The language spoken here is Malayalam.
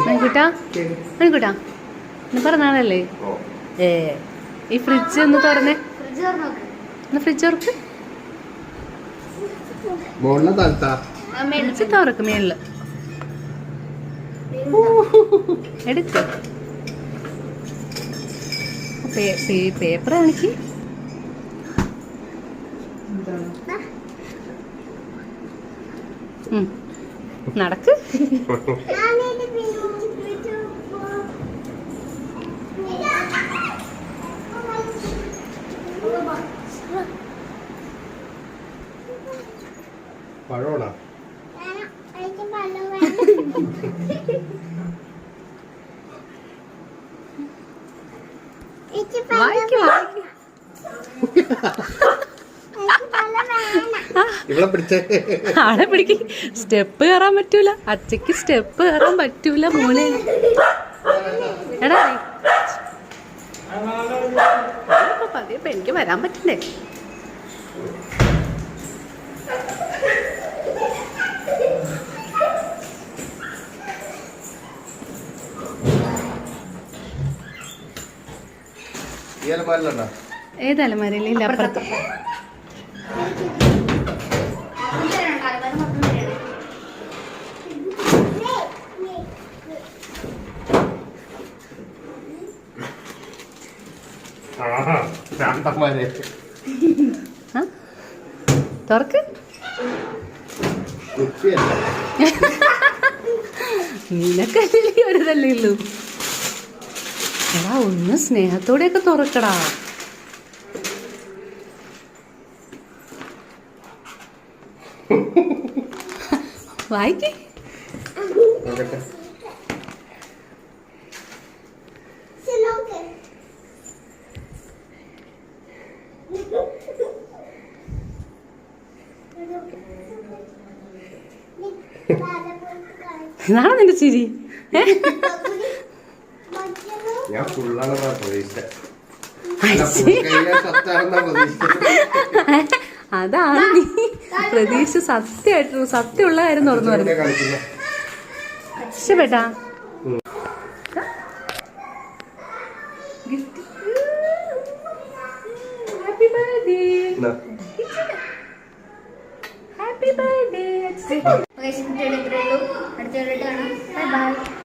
മണിക്കൂട്ടാ മണിക്കൂട്ടാ ഇന്ന് പറഞ്ഞാണല്ലേ ഈ ഫ്രിഡ്ജ് ഒന്ന് തുറന്നേ. ഫ്രിഡ്ജ് തുറക്ക്. ഫ്രിഡ്ജ് തുറക്ക് മേളില് എടുക്ക. പേപ്പർ കാണിക്ക്. നടക്ക്. പഴോടാ ആളെ പിടിക്ക്. സ്റ്റെപ്പ് കയറാൻ പറ്റൂല. അച്ഛക്ക് സ്റ്റെപ്പ് കയറാൻ പറ്റൂല മോനെ. എടാ പതിയപ്പോ എനിക്ക് വരാൻ പറ്റണ്ടേ. ഏതലമാരയില്ല അപ്പുറത്ത്. തുറക്ക്. നിനക്കല്ലേ ഒരു തല്ലേ ഉള്ളൂ. എടാ ഒന്ന് സ്നേഹത്തോടെയൊക്കെ തുറക്കടാ. വായിക്ക്. ഇതാണോ നിന്റെ ചിരി? അതാണ് നീ പ്രതീക്ഷ. സത്യമായിട്ടു സത്യമുള്ള കാര്യം തുറന്നു പറഞ്ഞു. ഇഷ്ടപ്പെട്ടാ? Happy birthday. Happy birthday. അടുത്ത ബൈ ബൈ.